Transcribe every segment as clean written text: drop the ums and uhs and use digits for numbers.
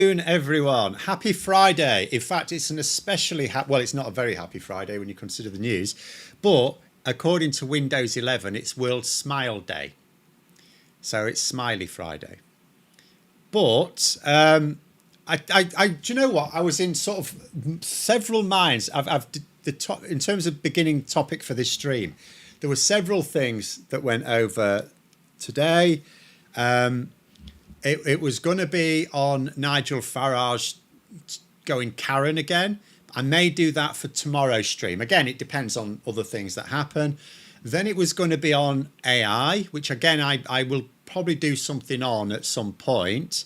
Everyone, happy Friday. In fact, it's an especially well, it's not a very happy Friday when you consider the news, but according to Windows 11, it's World Smile Day, so it's Smiley Friday. But do you know what? I was in sort of several minds. In terms of beginning topic for this stream, there were several things that went over today. It was going to be on Nigel Farage going Karen again. I may do that for tomorrow's stream. Again, it depends on other things that happen. Then it was going to be on AI, which again, I will probably do something on at some point.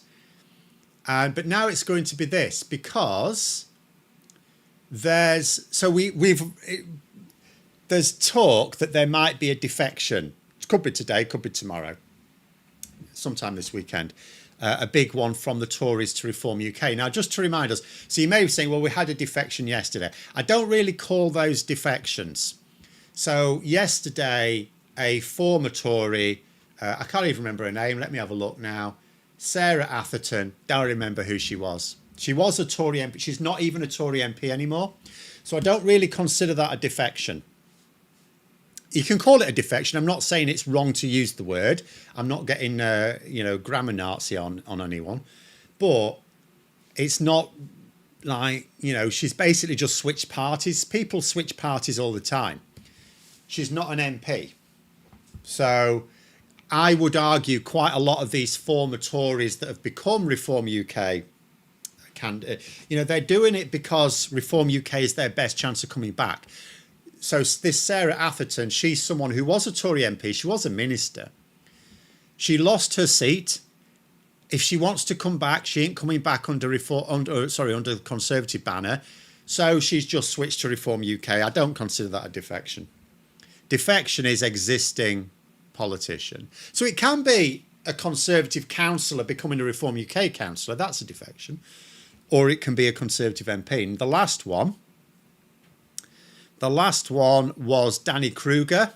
But now it's going to be this because there's talk that there might be a defection. It could be today, could be tomorrow, sometime this weekend. A big one from the Tories to Reform UK. Now, just to remind us, so you may be saying, well, we had a defection yesterday. I don't really call those defections. So yesterday, a former Tory, I can't even remember her name. Let me have a look now. Sarah Atherton. Don't remember who she was. She was a Tory MP. She's not even a Tory MP anymore. So I don't really consider that a defection. You can call it a defection. I'm not saying it's wrong to use the word. I'm not getting, grammar Nazi on anyone. But it's not like, she's basically just switched parties. People switch parties all the time. She's not an MP. So I would argue quite a lot of these former Tories that have become Reform UK, they're doing it because Reform UK is their best chance of coming back. So this Sarah Atherton, she's someone who was a Tory MP. She was a minister. She lost her seat. If she wants to come back, she ain't coming back under the Conservative banner. So she's just switched to Reform UK. I don't consider that a defection. Defection is existing politician. So it can be a Conservative councillor becoming a Reform UK councillor. That's a defection. Or it can be a Conservative MP. And the last one was Danny Kruger.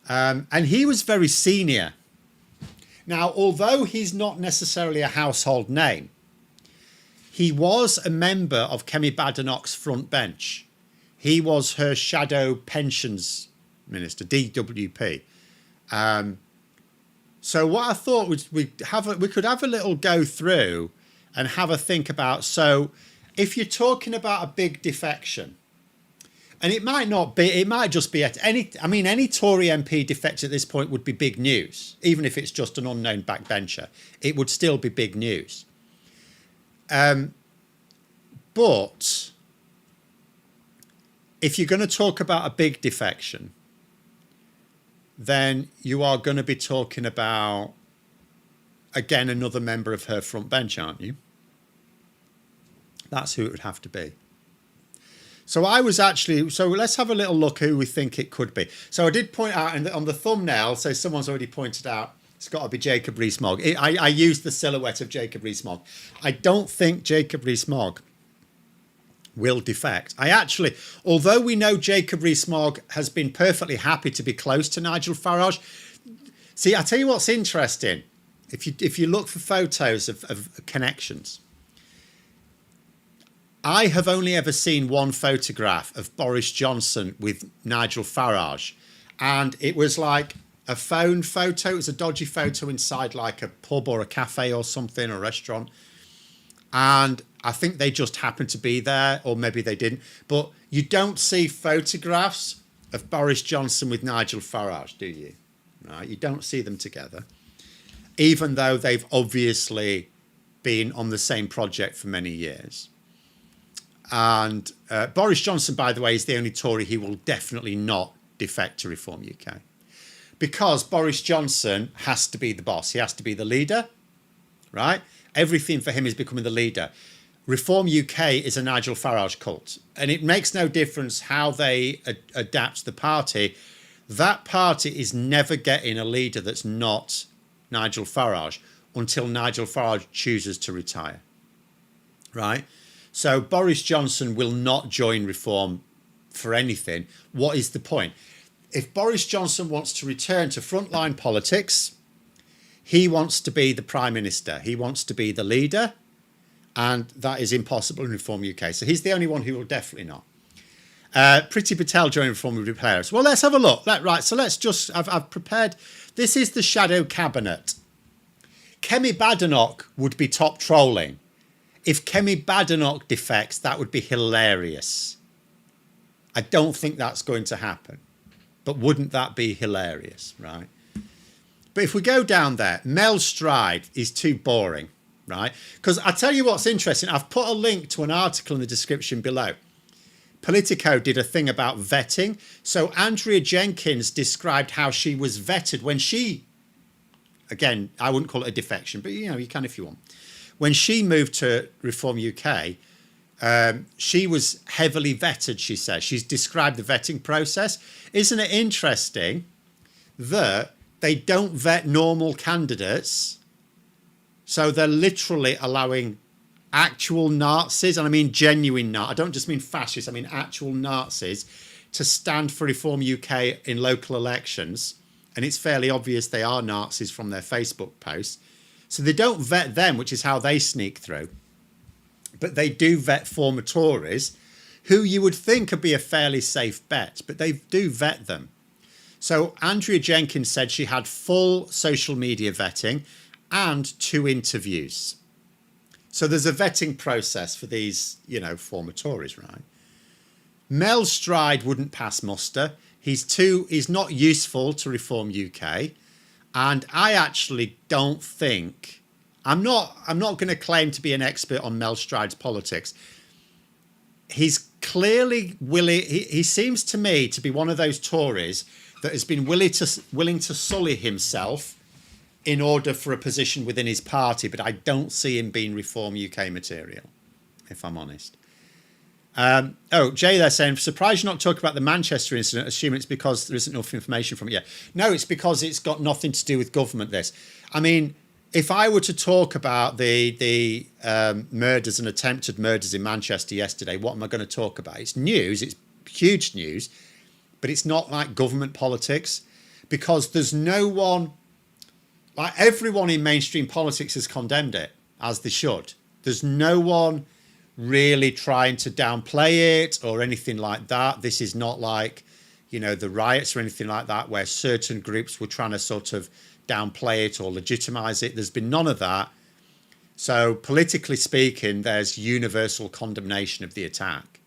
And he was very senior. Now, although he's not necessarily a household name, he was a member of Kemi Badenoch's front bench. He was her shadow pensions minister, DWP. So what I thought was we could have a little go through and have a think about. So if you're talking about a big defection, and it might not be, it might just be any Tory MP defect at this point would be big news, even if it's just an unknown backbencher. It would still be big news. But if you're going to talk about a big defection, then you are going to be talking about, again, another member of her front bench, aren't you? That's who it would have to be. So let's have a little look who we think it could be. So I did point out on the thumbnail, so someone's already pointed out, it's got to be Jacob Rees-Mogg. I used the silhouette of Jacob Rees-Mogg. I don't think Jacob Rees-Mogg will defect. Although we know Jacob Rees-Mogg has been perfectly happy to be close to Nigel Farage. See, I tell you what's interesting. If you look for photos of connections, I have only ever seen one photograph of Boris Johnson with Nigel Farage, and it was like a phone photo. It was a dodgy photo inside like a pub or a cafe or something, a restaurant. And I think they just happened to be there, or maybe they didn't. But you don't see photographs of Boris Johnson with Nigel Farage, do you? Right? You don't see them together, even though they've obviously been on the same project for many years. And Boris Johnson, by the way, is the only Tory who will definitely not defect to Reform UK. Because Boris Johnson has to be the boss. He has to be the leader, right? Everything for him is becoming the leader. Reform UK is a Nigel Farage cult. And it makes no difference how they adapt the party. That party is never getting a leader that's not Nigel Farage until Nigel Farage chooses to retire, right? So Boris Johnson will not join Reform for anything. What is the point? If Boris Johnson wants to return to frontline politics, he wants to be the Prime Minister. He wants to be the leader. and that is impossible in Reform UK. So he's the only one who will definitely not. Priti Patel joining Reform with players. Well, let's have a look. Right, so let's just, I've prepared, this is the shadow cabinet. Kemi Badenoch would be top trolling. If Kemi Badenoch defects, that would be hilarious. I don't think that's going to happen. But wouldn't that be hilarious, right? But if we go down there, Mel Stride is too boring, right? Because I tell you what's interesting. I've put a link to an article in the description below. Politico did a thing about vetting. So Andrea Jenkins described how she was vetted when she, again, I wouldn't call it a defection, but you know, you can if you want. When she moved to Reform UK, she was heavily vetted, she says. She's described the vetting process. Isn't it interesting that they don't vet normal candidates? So they're literally allowing actual Nazis, and I mean genuine Nazis, I don't just mean fascists, I mean actual Nazis, to stand for Reform UK in local elections. And it's fairly obvious they are Nazis from their Facebook posts. So they don't vet them, which is how they sneak through. But they do vet former Tories, who you would think would be a fairly safe bet, but they do vet them. So Andrea Jenkins said she had full social media vetting and 2 interviews. So there's a vetting process for these, you know, former Tories, right? Mel Stride wouldn't pass muster. He's not useful to Reform UK. And I actually don't think, I'm not going to claim to be an expert on Mel Stride's politics. He's clearly willing, he seems to me to be one of those Tories that has been willing to sully himself in order for a position within his party, but I don't see him being Reform UK material, if I'm honest. Jay, they're saying, surprised you're not talking about the Manchester incident, assuming it's because there isn't enough information from it yet. No, it's because it's got nothing to do with government, this. I mean, if I were to talk about the murders and attempted murders in Manchester yesterday, what am I going to talk about? It's news, it's huge news, but it's not like government politics, because there's no one, like everyone in mainstream politics has condemned it, as they should. There's no one really trying to downplay it or anything like that. This is not like, you know, the riots or anything like that, where certain groups were trying to sort of downplay it or legitimize it. There's been none of that. So politically speaking, there's universal condemnation of the attack.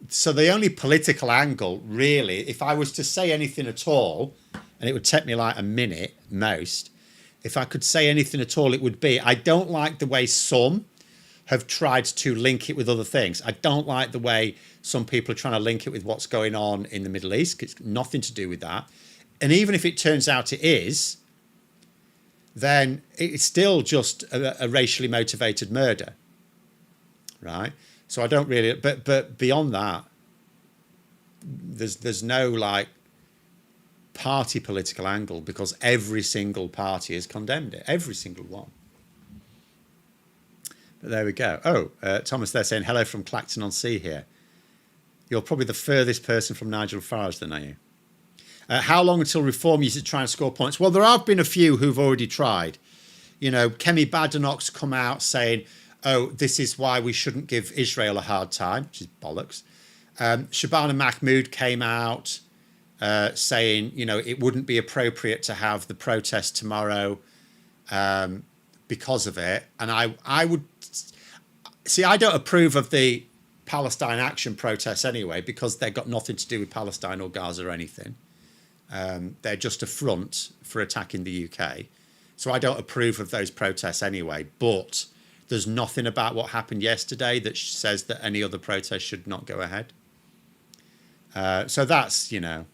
So the only political angle, really, if I was to say anything at all, and it would take me like a minute most, if I could say anything at all, it would be, I don't like the way some have tried to link it with other things. I don't like the way some people are trying to link it with what's going on in the Middle East. It's nothing to do with that. And even if it turns out it is, then it's still just a racially motivated murder, right? So I don't really, but beyond that, there's no like party political angle, because every single party has condemned it, every single one. But there we go. Thomas, they're saying hello from Clacton-on-Sea here. You're probably the furthest person from Nigel Farage then, are you? How long until Reform uses to try and score points? Well, there have been a few who've already tried. You know, Kemi Badenoch's come out saying, oh, this is why we shouldn't give Israel a hard time, which is bollocks. Shabana Mahmood came out saying, you know, it wouldn't be appropriate to have the protest tomorrow because of it. And I would see, I don't approve of the Palestine Action protests anyway, because they've got nothing to do with Palestine or Gaza or anything. They're just a front for attacking the UK. So I don't approve of those protests anyway. But there's nothing about what happened yesterday that says that any other protest should not go ahead. So that's, you know,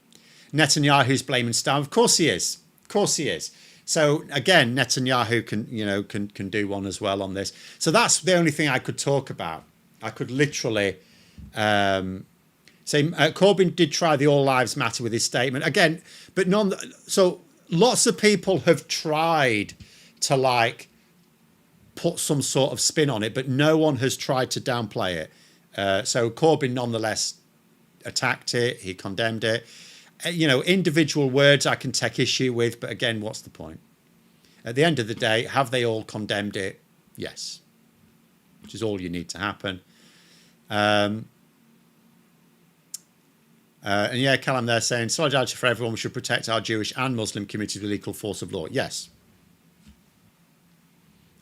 Netanyahu's blaming Stalin. Of course he is. Of course he is. So again, Netanyahu can do one as well on this. So that's the only thing I could talk about. I could literally say Corbyn did try the All Lives Matter with his statement again, but none. So lots of people have tried to like put some sort of spin on it, but no one has tried to downplay it. So Corbyn nonetheless attacked it. He condemned it. You know, individual words I can take issue with, but again, what's the point? At the end of the day, have they all condemned it? Yes. which is all you need to happen. And yeah, Callum there saying, solidarity for everyone, we should protect our Jewish and Muslim communities with equal force of law. Yes.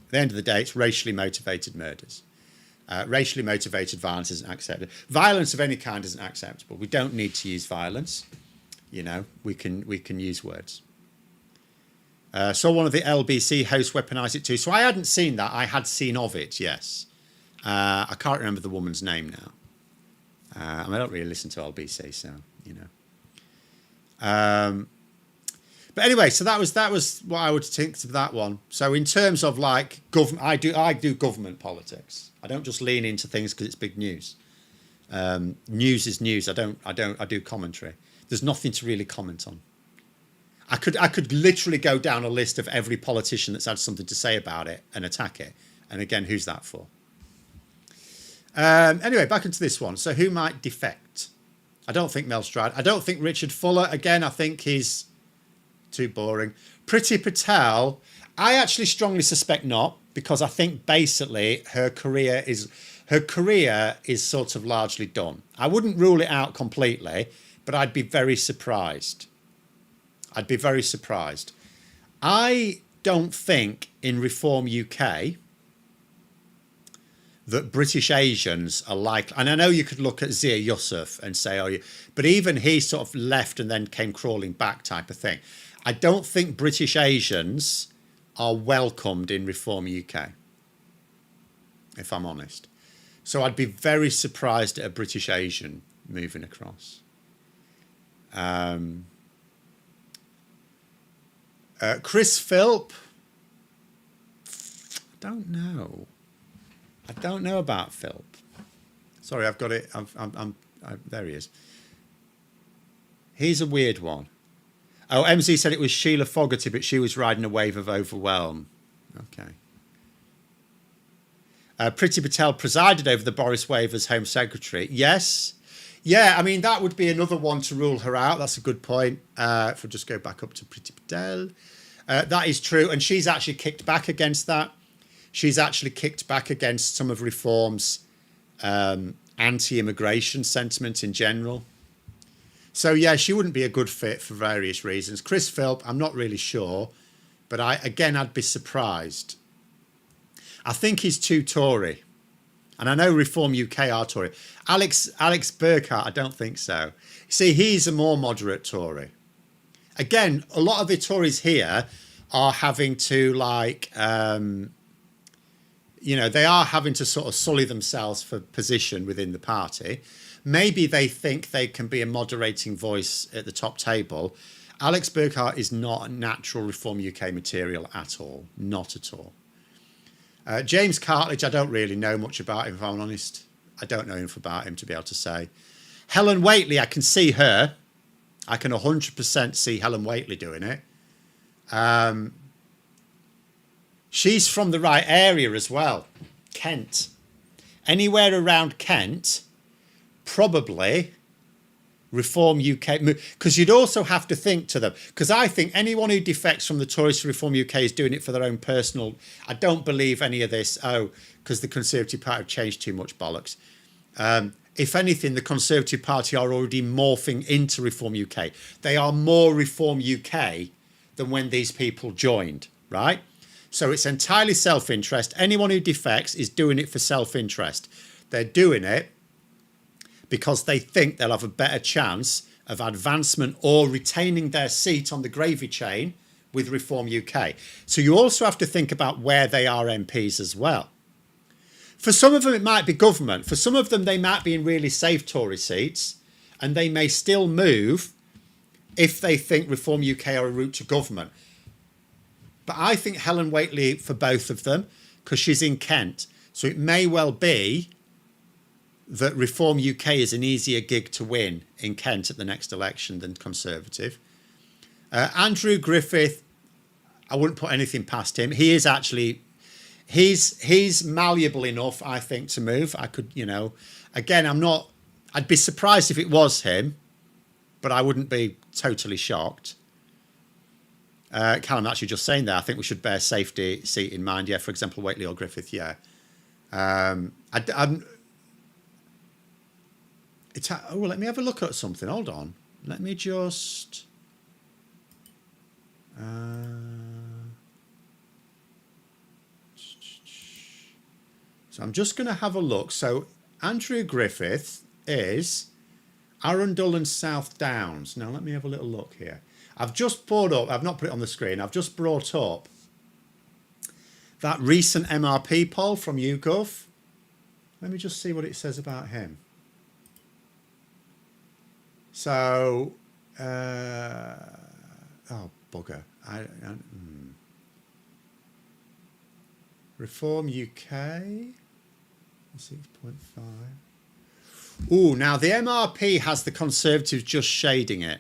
At the end of the day, it's racially motivated murders. Racially motivated violence isn't acceptable. Violence of any kind isn't acceptable. We don't need to use violence. You know, we can use words. Saw one of the LBC hosts weaponise it too. So I hadn't seen that. I had seen of it, yes. I can't remember the woman's name now. I don't really listen to LBC, so, you know. But anyway, so that was what I would think of that one. So in terms of like government, I do government politics. I don't just lean into things because it's big news. News is news. I do commentary. There's nothing to really comment on. I could literally go down a list of every politician that's had something to say about it and attack it. And again, who's that for? Anyway, back into this one. So who might defect? I don't think Mel Stride. I don't think Richard Fuller. Again, I think he's too boring. Priti Patel, I actually strongly suspect not, because I think basically her career is sort of largely done. I wouldn't rule it out completely, but I'd be very surprised. I'd be very surprised. I don't think in Reform UK that British Asians are likely, and I know you could look at Zia Yusuf and say, oh, but even he sort of left and then came crawling back type of thing. I don't think British Asians are welcomed in Reform UK, if I'm honest. So I'd be very surprised at a British Asian moving across. Chris Philp, I don't know. I don't know about Philp. Sorry, I've got it. There he is. He's a weird one. Oh, MZ said it was Sheila Fogarty, but she was riding a wave of overwhelm. Okay. Priti Patel presided over the Boris wave as Home Secretary. Yes. Yeah, I mean, that would be another one to rule her out. That's a good point. If we just go back up to Priti Patel. That is true. And she's actually kicked back against that. She's actually kicked back against some of Reform's anti-immigration sentiment in general. So, yeah, she wouldn't be a good fit for various reasons. Chris Philp, I'm not really sure. But I'd be surprised. I think he's too Tory. And I know Reform UK are Tory. Alex Burkhardt, I don't think so. See, he's a more moderate Tory. Again, a lot of the Tories here are having to, like, they are having to sort of sully themselves for position within the party. Maybe they think they can be a moderating voice at the top table. Alex Burkhardt is not a natural Reform UK material at all. Not at all. James Cartledge, I don't really know much about him, if I'm honest. I don't know enough about him to be able to say. Helen Whately, I can see her. I can 100% see Helen Whately doing it. She's from the right area as well. Kent. Anywhere around Kent, probably Reform UK. Because you'd also have to think to them. Because I think anyone who defects from the Tories to Reform UK is doing it for their own personal. I don't believe any of this. Oh, because the Conservative Party have changed too much bollocks. If anything, the Conservative Party are already morphing into Reform UK. They are more Reform UK than when these people joined, right? So it's entirely self-interest. Anyone who defects is doing it for self-interest. They're doing it because they think they'll have a better chance of advancement or retaining their seat on the gravy chain with Reform UK. So you also have to think about where they are MPs as well. For some of them, it might be government. For some of them, they might be in really safe Tory seats, and they may still move if they think Reform UK are a route to government. But I think Helen Whately for both of them, because she's in Kent. So it may well be that Reform UK is an easier gig to win in Kent at the next election than Conservative. Andrew Griffith, I wouldn't put anything past him. He is actually, he's malleable enough, I think, to move. I could, again, I'd be surprised if it was him, but I wouldn't be totally shocked. Callum actually just saying there, I think we should bear safety seat in mind. Yeah, for example, Whately or Griffith, yeah. Let me have a look at something. Hold on. Let me just. So I'm just going to have a look. So Andrew Griffith is Arundel and South Downs. Now let me have a little look here. I've just brought up, I've not put it on the screen, I've just brought up that recent MRP poll from YouGov. Let me just see what it says about him. So, oh bugger. Reform UK, 6.5. Oh, now the MRP has the Conservatives just shading it.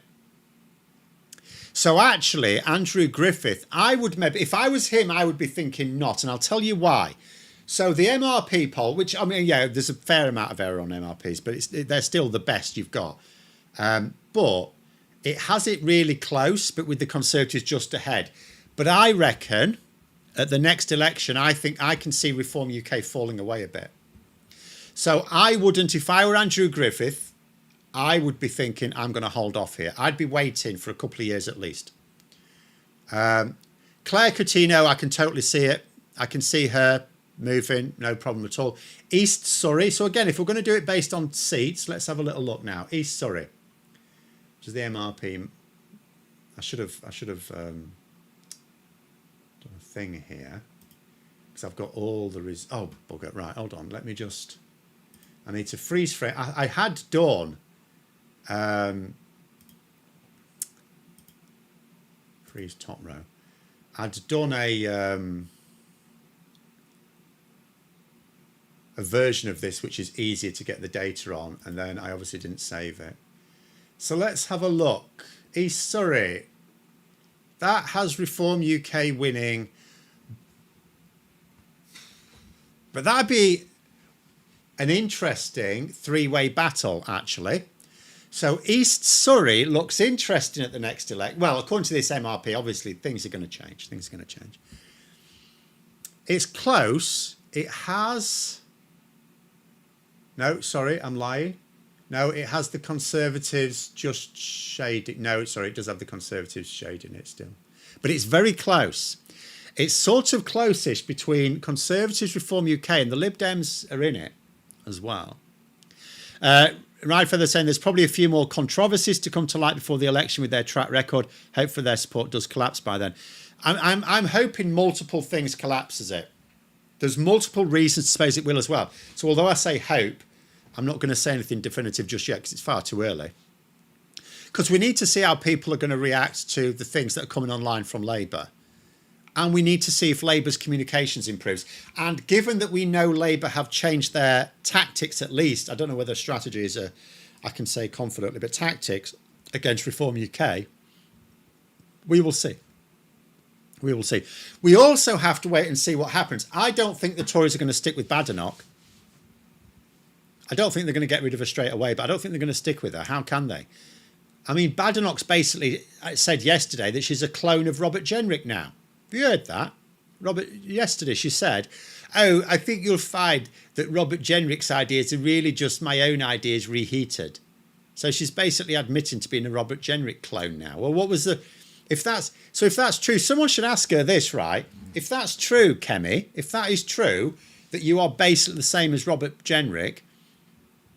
So actually, Andrew Griffith, I would maybe, if I was him, I would be thinking not, and I'll tell you why. So the MRP poll, which, I mean, yeah, there's a fair amount of error on MRPs, but they're still the best you've got. But it has it really close, but with the Conservatives just ahead. But I reckon at the next election, I think I can see Reform UK falling away a bit. So I wouldn't, if I were Andrew Griffith, I would be thinking I'm going to hold off here. I'd be waiting for a couple of years at least. Claire Coutinho, I can totally see it. I can see her moving, no problem at all. East Surrey. So again, if we're going to do it based on seats, let's have a little look now. East Surrey, which is the MRP. I should have done a thing here because I've got all the oh bugger. Right, hold on. Let me just. I need to freeze frame. I had done. Freeze top row. I'd done a version of this which is easier to get the data on, and then I obviously didn't save it. So let's have a look. East Surrey, that has Reform UK winning, but that'd be an interesting three-way battle actually. So East Surrey looks interesting at the next election. Well, according to this MRP, obviously things are going to change. Things are going to change. It's close. It has... No, sorry, I'm lying. No, it has the Conservatives just shading. No, sorry, it does have the Conservatives shading it still. But it's very close. It's sort of close-ish between Conservatives, Reform UK, and the Lib Dems are in it as well. Right, for the saying there's probably a few more controversies to come to light before the election with their track record. Hopefully their support does collapse by then. I'm hoping multiple things collapses it. There's multiple reasons to suppose it will as well. So although I say hope, I'm not going to say anything definitive just yet because it's far too early. Because we need to see how people are going to react to the things that are coming online from Labour. And we need to see if Labour's communications improves. And given that we know Labour have changed their tactics at least, I don't know whether strategies are, I can say confidently, but tactics against Reform UK, we will see. We will see. We also have to wait and see what happens. I don't think the Tories are going to stick with Badenoch. I don't think they're going to get rid of her straight away, but I don't think they're going to stick with her. How can they? I mean, Badenoch's basically said yesterday that she's a clone of Robert Jenrick now. Have you heard that? Yesterday she said, oh, I think you'll find that Robert Jenrick's ideas are really just my own ideas reheated. So she's basically admitting to being a Robert Jenrick clone now. Well, what was the... If that's true, someone should ask her this, right? If that's true, Kemi, if that is true, that you are basically the same as Robert Jenrick,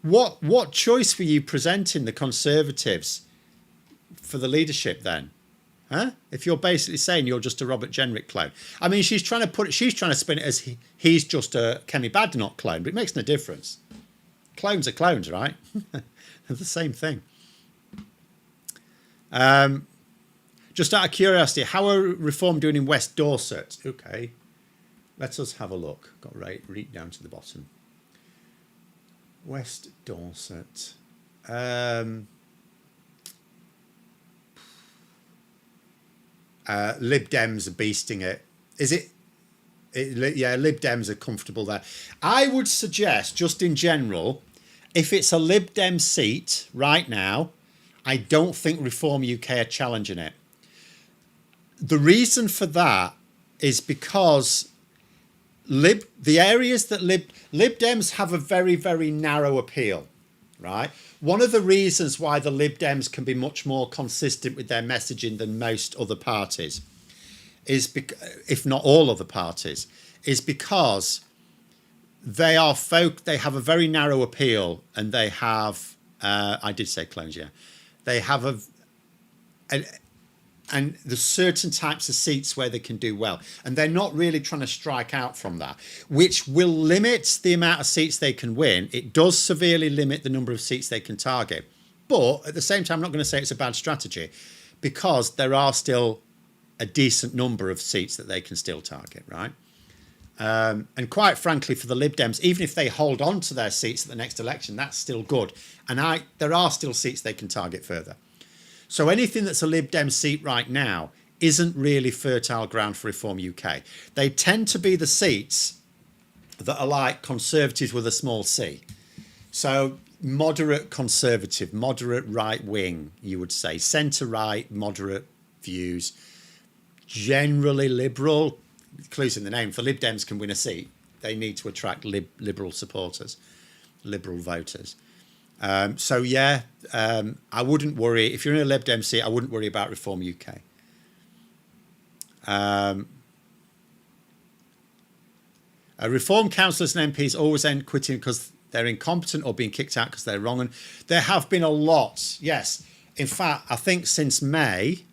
what choice were you presenting the Conservatives for the leadership then? Huh? If you're basically saying you're just a Robert Jenrick clone. I mean, she's trying to spin it as he's just a Kemi Badenoch clone, but it makes no difference. Clones are clones, right? They're the same thing. Just out of curiosity, how are Reform doing in West Dorset? Okay, let us have a look. Got right down to the bottom. West Dorset. Lib Dems are beasting it. Is it? Yeah, Lib Dems are comfortable there. I would suggest, just in general, if it's a Lib Dem seat right now, I don't think Reform UK are challenging it. The reason for that is because the areas that Lib Dems have a very, very narrow appeal, right? One of the reasons why the Lib Dems can be much more consistent with their messaging than most other parties is, if not all other parties, is because they have a very narrow appeal, and they have, I did say clones, yeah. They have and there's certain types of seats where they can do well, and they're not really trying to strike out from that, which will limit the amount of seats they can win. It does severely limit the number of seats they can target, but at the same time, I'm not going to say it's a bad strategy, because there are still a decent number of seats that they can still target, right? And quite frankly, for the Lib Dems, even if they hold on to their seats at the next election, that's still good. And there are still seats they can target further. So anything that's a Lib Dem seat right now isn't really fertile ground for Reform UK. They tend to be the seats that are like Conservatives with a small c. So moderate Conservative, moderate right wing, you would say. Centre right, moderate views. Generally liberal. Clues in the name. For Lib Dems can win a seat, they need to attract liberal supporters, liberal voters. So yeah, I wouldn't worry if you're in a Lib Dem seat. I wouldn't worry about Reform UK. Reform councillors and MPs always end quitting because they're incompetent or being kicked out because they're wrong. And there have been a lot. Yes, in fact, I think since May,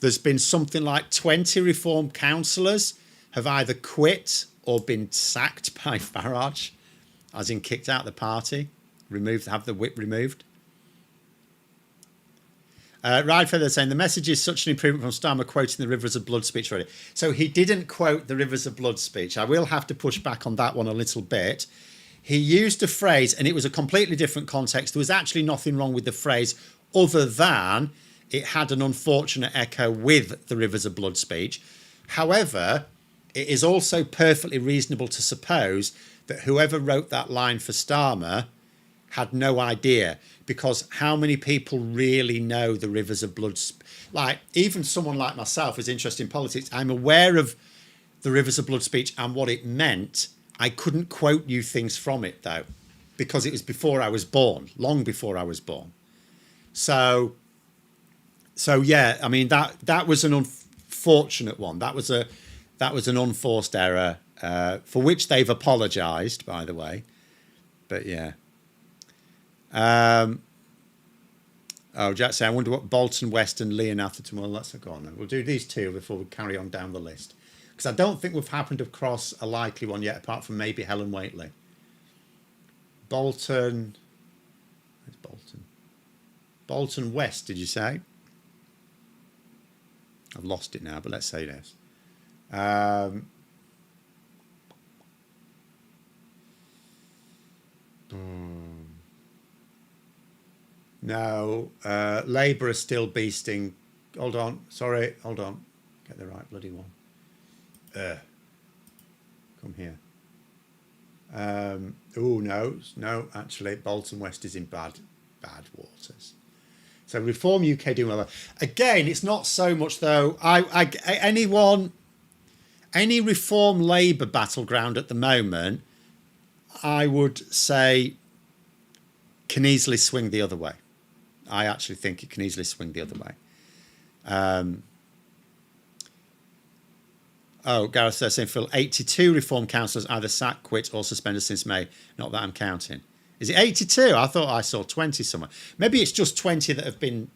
there's been something like 20 Reform councillors have either quit or been sacked by Farage, as in kicked out of the party, have the whip removed. Ride Feather saying the message is such an improvement from Starmer quoting the Rivers of Blood speech already. So he didn't quote the Rivers of Blood speech. I will have to push back on that one a little bit. He used a phrase, and it was a completely different context. There was actually nothing wrong with the phrase other than it had an unfortunate echo with the Rivers of Blood speech. However, it is also perfectly reasonable to suppose that whoever wrote that line for Starmer had no idea, because how many people really know the Rivers of Blood? Like, even someone like myself who's interested in politics, I'm aware of the Rivers of Blood speech and what it meant. I couldn't quote you things from it, though, because it was before I was born, long before I was born. So yeah, I mean, that was an unfortunate one. That was an unforced error, for which they've apologised, by the way. But yeah. Jack saying, I wonder what Bolton West and Leon Atherton. Well, let's go on then. We'll do these two before we carry on down the list, because I don't think we've happened across a likely one yet, apart from maybe Helen Whately. Bolton. Where's Bolton? Bolton West, did you say? I've lost it now, but let's say this. No, Labour are still beasting. Hold on, sorry, hold on. Get the right bloody one. Come here. No, actually, Bolton West is in bad waters. So Reform UK doing well. Again, it's not so much though. Any Reform Labour battleground at the moment, I would say, can easily swing the other way. I actually think it can easily swing the other way. Gareth says, saying, Phil, 82 Reform councillors either sacked, quit or suspended since May. Not that I'm counting. Is it 82? I thought I saw 20 somewhere. Maybe it's just 20 that have been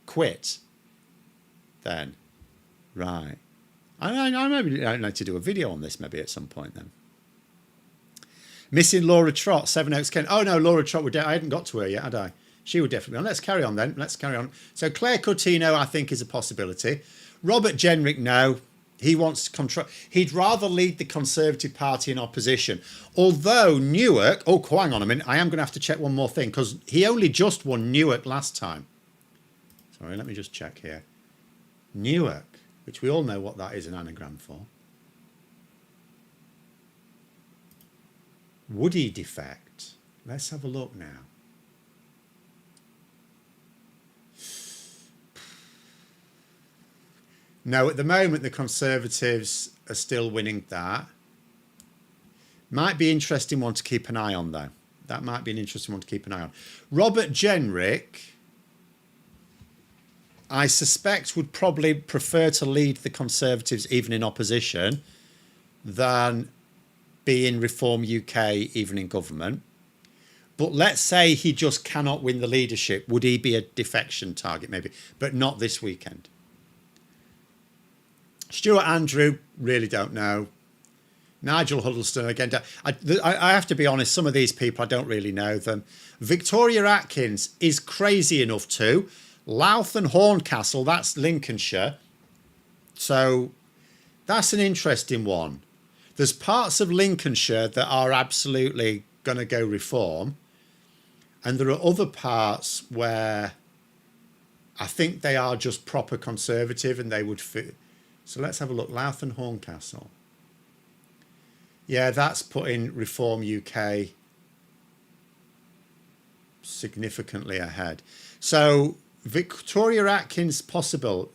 quit then. Right. I maybe I need to do a video on this maybe at some point then. Missing Laura Trott, Seven Oaks Kent. Oh no, Laura Trott, I hadn't got to her yet, had I? She would definitely be on. Let's carry on then. Let's carry on. So Claire Coutinho, I think, is a possibility. Robert Jenrick, no. He wants to control. He'd rather lead the Conservative Party in opposition. Although Newark, hang on a minute. I am going to have to check one more thing, because he only just won Newark last time. Sorry, let me just check here. Newark, which we all know what that is an anagram for. Woody defect. Let's have a look now. No, at the moment the Conservatives are still winning that. Might be an interesting one to keep an eye on, though. That might be an interesting one to keep an eye on. Robert Jenrick, I suspect, would probably prefer to lead the Conservatives even in opposition than be in Reform UK even in government. But let's say he just cannot win the leadership. Would he be a defection target? Maybe, but not this weekend. Stuart Andrew, really don't know. Nigel Huddleston, again, I have to be honest, some of these people, I don't really know them. Victoria Atkins is crazy enough to. Louth and Horncastle, that's Lincolnshire. So that's an interesting one. There's parts of Lincolnshire that are absolutely going to go Reform. And there are other parts where I think they are just proper Conservative and they would fit. So let's have a look. Louth and Horncastle. Yeah, that's putting Reform UK significantly ahead. So Victoria Atkins, possible.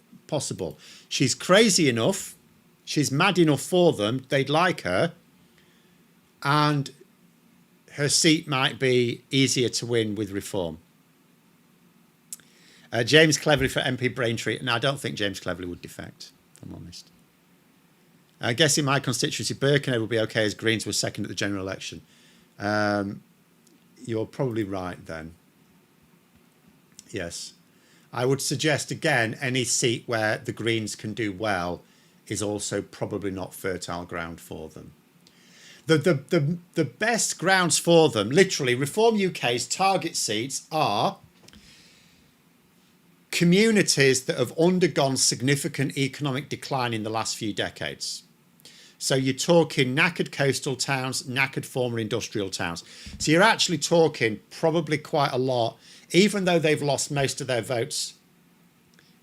She's crazy enough. She's mad enough for them. They'd like her. And her seat might be easier to win with Reform. James Cleverly for MP Braintree. And I don't think James Cleverly would defect, if I'm honest. I guess in my constituency, Birkenhead would be okay as Greens were second at the general election. You're probably right then. Yes. I would suggest, again, any seat where the Greens can do well is also probably not fertile ground for them. The best grounds for them, literally, Reform UK's target seats are communities that have undergone significant economic decline in the last few decades. So you're talking knackered coastal towns, knackered former industrial towns. So you're actually talking probably quite a lot, even though they've lost most of their votes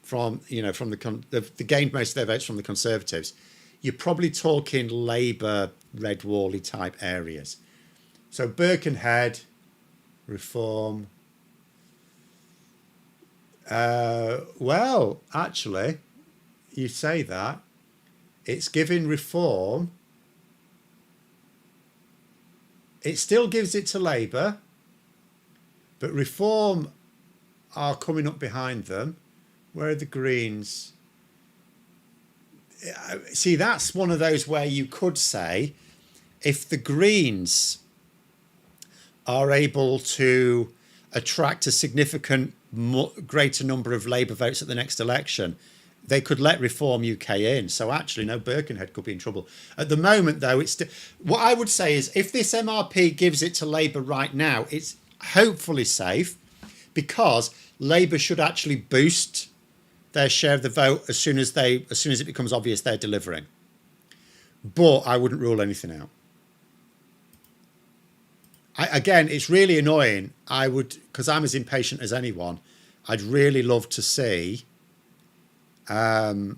from, they gained most of their votes from the Conservatives. You're probably talking Labour, Red Wally type areas. So Birkenhead, Reform. Well, actually, you say that. It's giving Reform. It still gives it to Labour, but Reform are coming up behind them. Where are the Greens? See, that's one of those where you could say, if the Greens are able to attract a significant greater number of Labour votes at the next election, they could let Reform UK in. So actually, no, Birkenhead could be in trouble. At the moment, though, what I would say is if this MRP gives it to Labour right now, it's hopefully safe because Labour should actually boost their share of the vote as soon as it becomes obvious they're delivering. But I wouldn't rule anything out. Again, it's really annoying. I would, because I'm as impatient as anyone, I'd really love to see how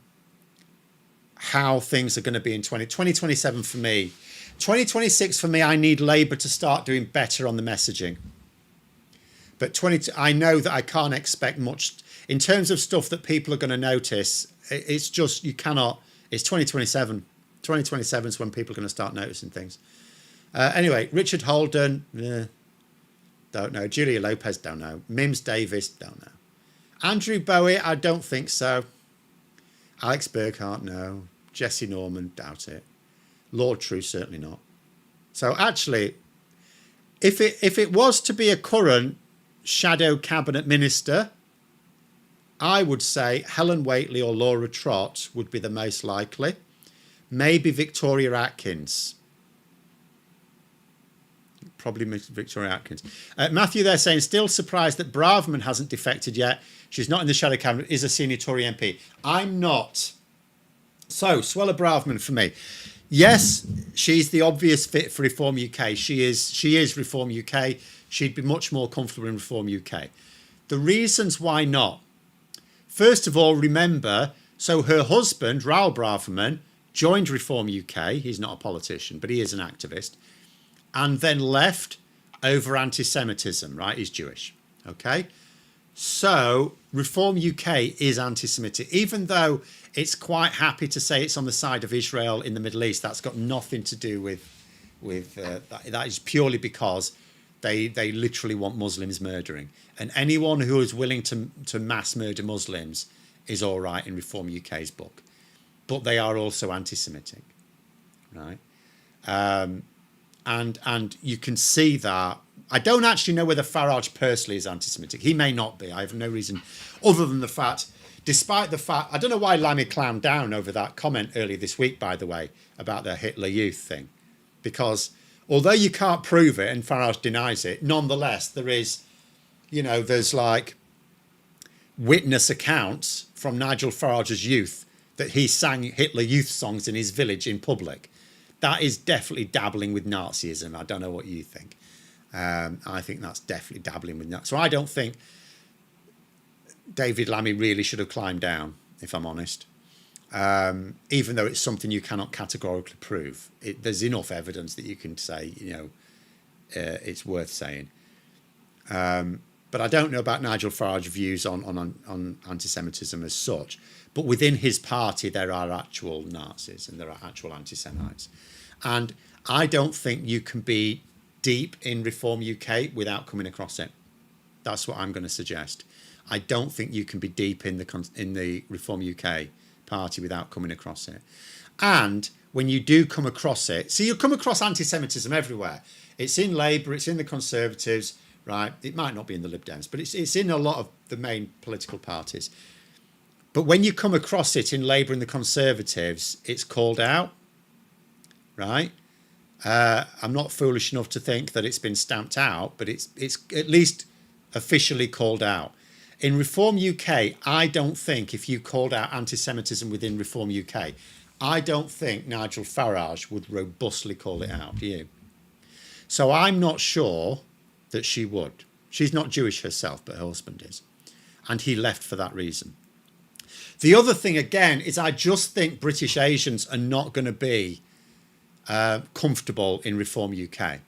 things are going to be in 2027 for me. 2026 for me, I need Labour to start doing better on the messaging. But I know that I can't expect much in terms of stuff that people are going to notice. It's just, you cannot, it's 2027. 2027 is when people are going to start noticing things. Anyway, Richard Holden, don't know. Julia Lopez, don't know. Mims Davis, don't know. Andrew Bowie, I don't think so. Alex Burkhart, no. Jesse Norman, doubt it. Lord True, certainly not. So actually, if it was to be a current shadow cabinet minister, I would say Helen Whately or Laura Trott would be the most likely. Maybe Victoria Atkins. Probably Victoria Atkins. Matthew, they're saying, still surprised that Braverman hasn't defected yet. She's not in the shadow cabinet, is a senior Tory MP. I'm not. So, Swella Braverman for me. Yes, she's the obvious fit for Reform UK. She is Reform UK. She'd be much more comfortable in Reform UK. The reasons why not. First of all, remember, so her husband, Raoul Braverman, joined Reform UK. He's not a politician, but he is an activist. And then left over anti-Semitism, right? He's Jewish, okay? So Reform UK is anti-Semitic, even though it's quite happy to say it's on the side of Israel in the Middle East. That's got nothing to do with with that is purely because they literally want Muslims murdering, and anyone who is willing to mass murder Muslims is all right in Reform UK's book, but they are also anti-Semitic, right? And you can see that. I don't actually know whether Farage personally is anti-Semitic. He may not be. I have no reason other than the fact, despite the fact, I don't know why Lammy clowned down over that comment earlier this week, by the way, about the Hitler Youth thing, because although you can't prove it and Farage denies it, nonetheless, there is, there's like witness accounts from Nigel Farage's youth that he sang Hitler Youth songs in his village in public. That is definitely dabbling with Nazism. I don't know what you think. I think that's definitely dabbling with that. So I don't think David Lammy really should have climbed down, if I'm honest. Even though it's something you cannot categorically prove. There's enough evidence that you can say, it's worth saying. But I don't know about Nigel Farage's views on anti-Semitism as such. But within his party, there are actual Nazis and there are actual anti-Semites. And I don't think you can be deep in Reform UK without coming across it. That's what I'm going to suggest. I don't think you can be deep in the Reform UK party without coming across it. And when you do come across it, so you'll come across anti-Semitism everywhere. It's in Labour, it's in the Conservatives, right? It might not be in the Lib Dems, but it's in a lot of the main political parties. But when you come across it in Labour and the Conservatives, it's called out, right? I'm not foolish enough to think that it's been stamped out, but it's at least officially called out. In Reform UK, I don't think if you called out anti-Semitism within Reform UK, I don't think Nigel Farage would robustly call it out, do you? So I'm not sure that she would. She's not Jewish herself, but her husband is. And he left for that reason. The other thing, again, is I just think British Asians are not going to be comfortable in Reform UK.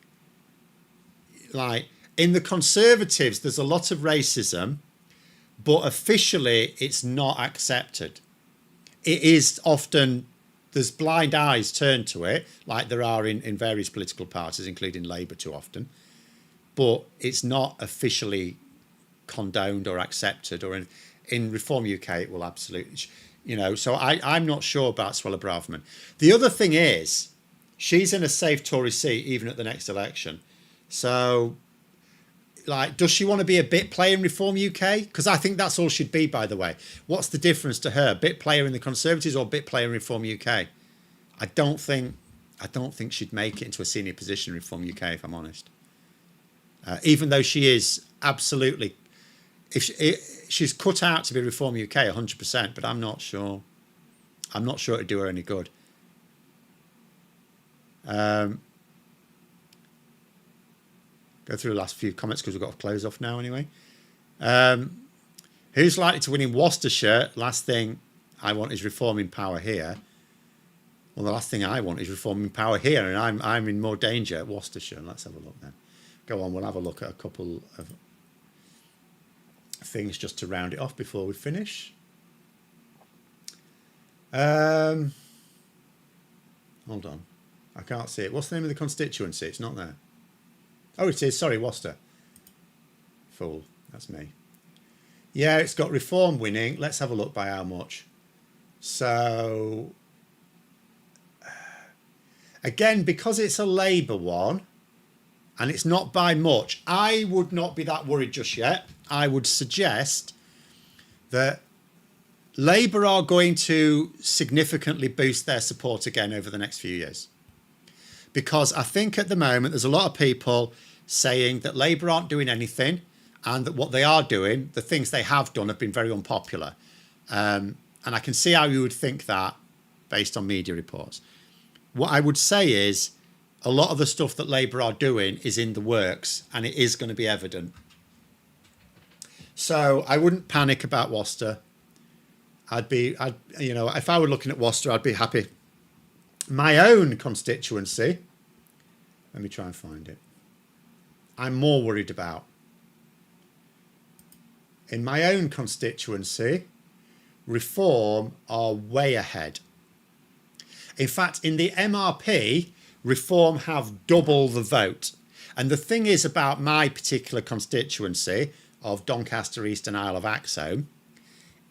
Like, in the Conservatives, there's a lot of racism, but officially it's not accepted. It is often, there's blind eyes turned to it, like there are in various political parties, including Labour too often, but it's not officially condoned or accepted, or in Reform UK it will absolutely, so I'm not sure about Suella Braverman. The other thing is, she's in a safe Tory seat even at the next election. So, like, does she want to be a bit player in Reform UK? Because I think that's all she'd be, by the way. What's the difference to her? Bit player in the Conservatives or bit player in Reform UK? I don't think she'd make it into a senior position in Reform UK, if I'm honest. Even though she is absolutely, she's cut out to be Reform UK 100%, but I'm not sure. I'm not sure it'd do her any good. Go through the last few comments because we've got to close off now anyway. Who's likely to win in Worcestershire? Last thing I want is Reform in power here. Well, the last thing I want is Reform in power here, and I'm in more danger at Worcestershire. Let's have a look then. Go on, we'll have a look at a couple of things just to round it off before we finish. Hold on. I can't see it. What's the name of the constituency? It's not there. Oh, it is. Sorry, Worcester. Fool. That's me. Yeah, it's got Reform winning. Let's have a look by how much. So, again, because it's a Labour one, and it's not by much, I would not be that worried just yet. I would suggest that Labour are going to significantly boost their support again over the next few years. Because I think at the moment there's a lot of people saying that Labour aren't doing anything and that what they are doing, the things they have done, have been very unpopular. And I can see how you would think that based on media reports. What I would say is a lot of the stuff that Labour are doing is in the works and it is going to be evident. So I wouldn't panic about Worcester. If I were looking at Worcester, I'd be happy. My own constituency, let me try and find it. I'm more worried about. In my own constituency, Reform are way ahead. In fact, in the MRP, Reform have double the vote. And the thing is about my particular constituency of Doncaster East and Isle of Axholme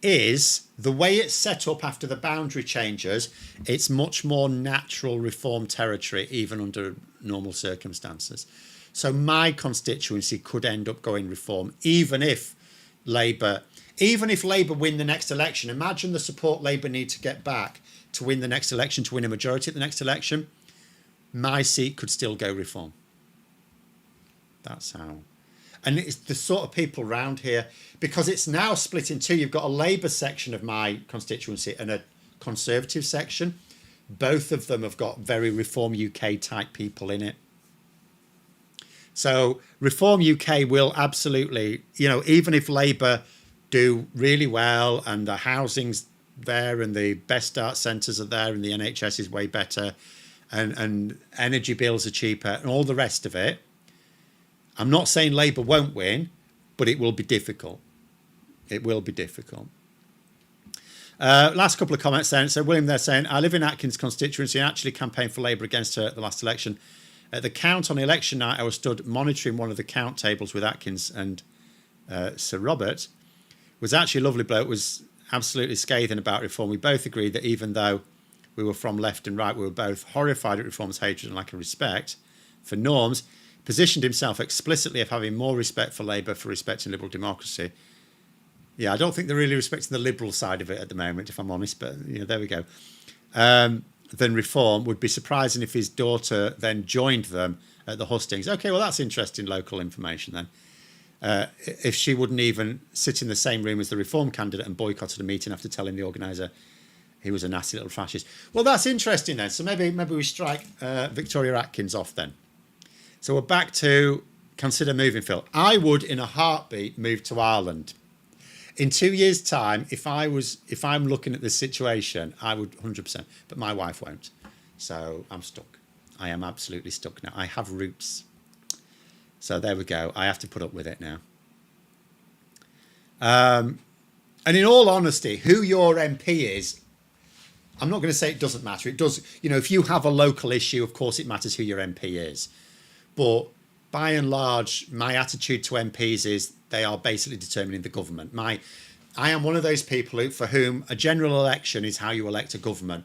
is the way it's set up after the boundary changes, it's much more natural Reform territory, even under normal circumstances. So my constituency could end up going Reform, even if Labour win the next election. Imagine the support Labour need to get back to win the next election, to win a majority at the next election. My seat could still go Reform. That's how. And it's the sort of people round here, because it's now split in two. You've got a Labour section of my constituency and a Conservative section. Both of them have got very Reform UK type people in it. So Reform UK will absolutely, even if Labour do really well and the housing's there and the best art centres are there and the NHS is way better and energy bills are cheaper and all the rest of it, I'm not saying Labour won't win, but it will be difficult. It will be difficult. Last couple of comments then. So William, they're saying, I live in Atkins constituency and actually campaigned for Labour against her at the last election. At the count on election night, I was stood monitoring one of the count tables with Atkins and Sir Robert. Was actually a lovely bloke, was absolutely scathing about Reform. We both agreed that even though we were from left and right, we were both horrified at Reform's hatred and lack of respect for norms. Positioned himself explicitly of having more respect for Labour for respecting liberal democracy. Yeah, I don't think they're really respecting the liberal side of it at the moment, if I'm honest, but there we go. Then Reform. Would be surprising if his daughter then joined them at the hustings. Okay, well, that's interesting local information then. If she wouldn't even sit in the same room as the Reform candidate and boycotted a meeting after telling the organiser he was a nasty little fascist. Well, that's interesting then. So maybe we strike Victoria Atkins off then. So we're back to consider moving, Phil. I would, in a heartbeat, move to Ireland. In 2 years' time, if I'm looking at this situation, I would 100%. But my wife won't. So I'm stuck. I am absolutely stuck now. I have roots. So there we go. I have to put up with it now. And in all honesty, who your MP is, I'm not going to say it doesn't matter. It does. If you have a local issue, of course it matters who your MP is. But by and large, my attitude to MPs is they are basically determining the government. I am one of those people for whom a general election is how you elect a government.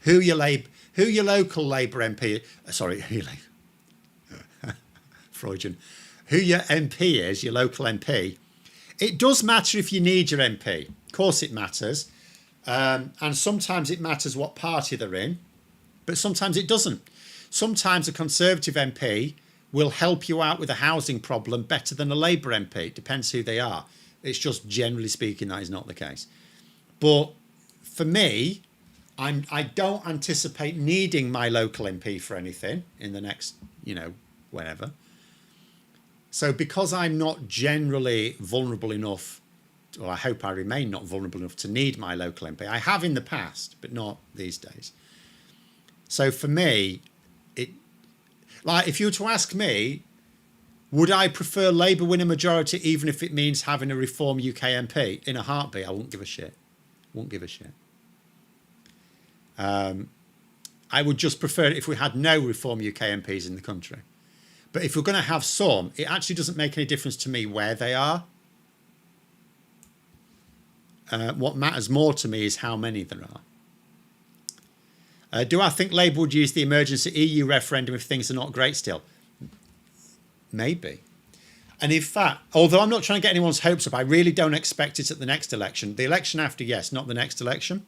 Who your local Labour MP, Freudian, who your MP is, your local MP. It does matter if you need your MP. Of course it matters. And sometimes it matters what party they're in, but sometimes it doesn't. Sometimes a Conservative MP will help you out with a housing problem better than a Labour MP. It depends who they are. It's just generally speaking that is not the case. But for me, I don't anticipate needing my local MP for anything in the next, whenever. So because I'm not generally vulnerable enough, or I hope I remain not vulnerable enough to need my local MP. I have in the past, but not these days. So for me, if you were to ask me, would I prefer Labour win a majority even if it means having a Reform UK MP? In a heartbeat, I wouldn't give a shit. I would just prefer it if we had no Reform UK MPs in the country. But if we're going to have some, it actually doesn't make any difference to me where they are. What matters more to me is how many there are. Do I think Labour would use the emergency EU referendum if things are not great still? Maybe. And in fact, although I'm not trying to get anyone's hopes up, I really don't expect it at the next election. The election after, yes, not the next election.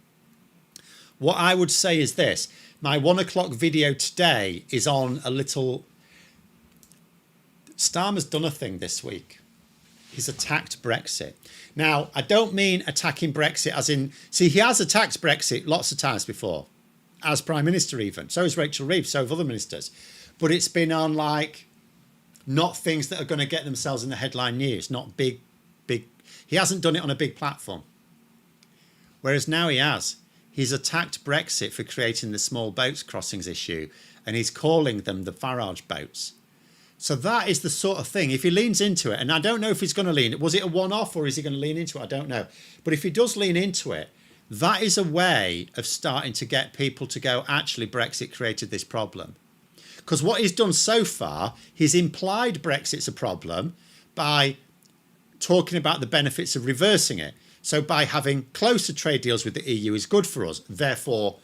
What I would say is this. My 1 o'clock video today is on a little... Starmer's done a thing this week. He's attacked Brexit. Now, I don't mean attacking Brexit as in... See, he has attacked Brexit lots of times before. As Prime Minister even. So is Rachel Reeves, so have other ministers. But it's been on not things that are going to get themselves in the headline news, not big. He hasn't done it on a big platform. Whereas now he has. He's attacked Brexit for creating the small boats crossings issue, and he's calling them the Farage boats. So that is the sort of thing, if he leans into it, and I don't know if he's going to lean, was it a one-off or is he going to lean into it? I don't know. But if he does lean into it, that is a way of starting to get people to go, actually, Brexit created this problem. Because what he's done so far, he's implied Brexit's a problem by talking about the benefits of reversing it. So by having closer trade deals with the EU is good for us. Therefore,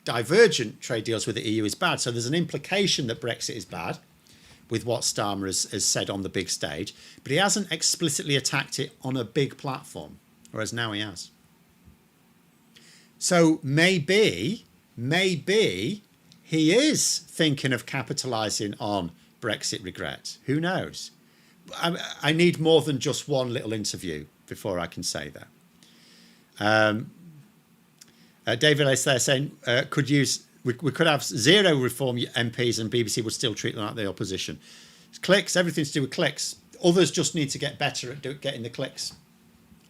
divergent trade deals with the EU is bad. So there's an implication that Brexit is bad with what Starmer has said on the big stage. But he hasn't explicitly attacked it on a big platform, whereas now he has. So maybe he is thinking of capitalising on Brexit regret. Who knows? I need more than just one little interview before I can say that. David is there saying we could have 0 Reform MPs and BBC would still treat them like the opposition. It's clicks, everything to do with clicks. Others just need to get better at getting the clicks.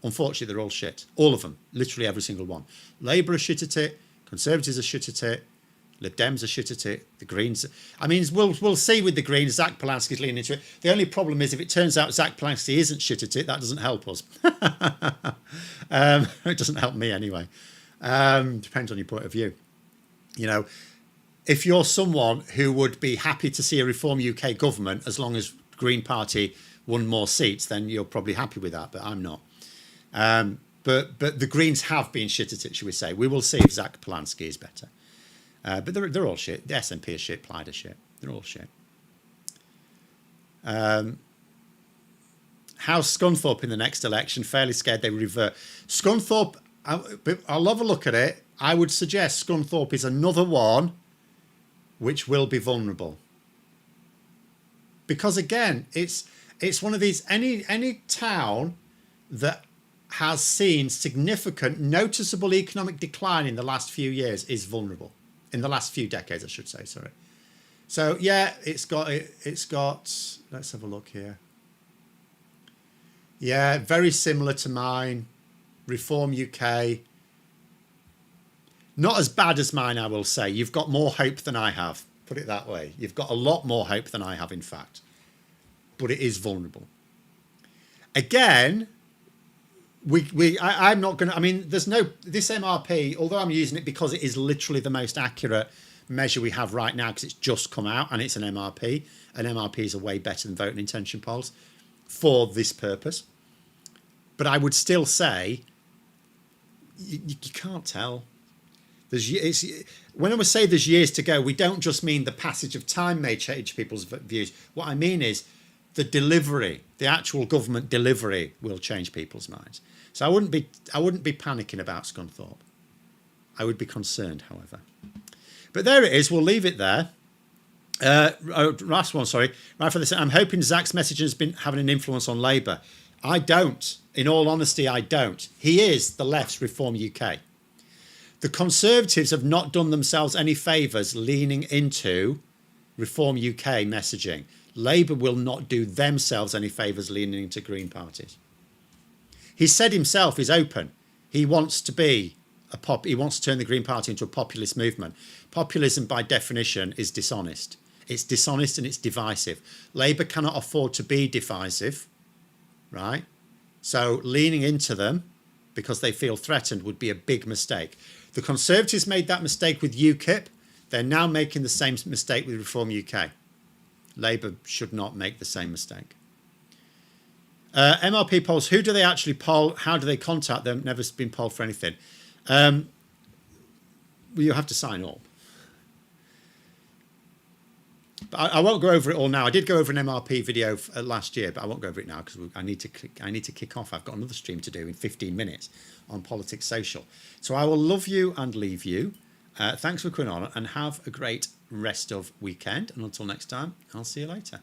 Unfortunately, they're all shit. All of them. Literally every single one. Labour are shit at it. Conservatives are shit at it. Lib Dems are shit at it. The Greens. I mean, we'll see with the Greens. Zach Polanski's leaning into it. The only problem is if it turns out Zach Polanski isn't shit at it, that doesn't help us. It doesn't help me anyway. Depends on your point of view. You know, if you're someone who would be happy to see a Reform UK government as long as Green Party won more seats, then you're probably happy with that, but I'm not. But the Greens have been shit at it, shall we say. We will see if Zach Polanski is better. But they're all shit. The SNP is shit, Plaid is shit. They're all shit. How's Scunthorpe in the next election? Fairly scared they revert. Scunthorpe, I'll have a look at it. I would suggest Scunthorpe is another one which will be vulnerable. Because again, it's one of these, any town that has seen significant, noticeable economic decline in the last few years is vulnerable. In the last few decades, I should say, sorry. So yeah, it's got, let's have a look here. Yeah, very similar to mine. Reform UK. Not as bad as mine, I will say. You've got more hope than I have. Put it that way. You've got a lot more hope than I have, in fact. But it is vulnerable. Again, I'm not going to, I mean, there's no, this MRP, although I'm using it because it is literally the most accurate measure we have right now because it's just come out and it's an MRP. And MRPs are way better than voting intention polls for this purpose. But I would still say you can't tell. When I say there's years to go, we don't just mean the passage of time may change people's views. What I mean is the delivery, the actual government delivery will change people's minds. So I wouldn't be panicking about Scunthorpe. I would be concerned, however. But there it is. We'll leave it there. Last one, sorry. Right for this. I'm hoping Zach's message has been having an influence on Labour. I don't. In all honesty, I don't. He is the left's Reform UK. The Conservatives have not done themselves any favours leaning into Reform UK messaging. Labour will not do themselves any favours leaning into Green parties. He said himself he's open. He wants to be he wants to turn the Green Party into a populist movement. Populism, by definition, is dishonest. It's dishonest and it's divisive. Labour cannot afford to be divisive, right? So leaning into them because they feel threatened would be a big mistake. The Conservatives made that mistake with UKIP. They're now making the same mistake with Reform UK. Labour should not make the same mistake. MRP polls, who do they actually poll? How do they contact them? Never been polled for anything. Well, you have to sign up. But I won't go over it all now. I did go over an MRP video last year, but I won't go over it now because I need to kick off. I've got another stream to do in 15 minutes on Politics Social. So I will love you and leave you. Thanks for coming on and have a great rest of weekend. And until next time, I'll see you later.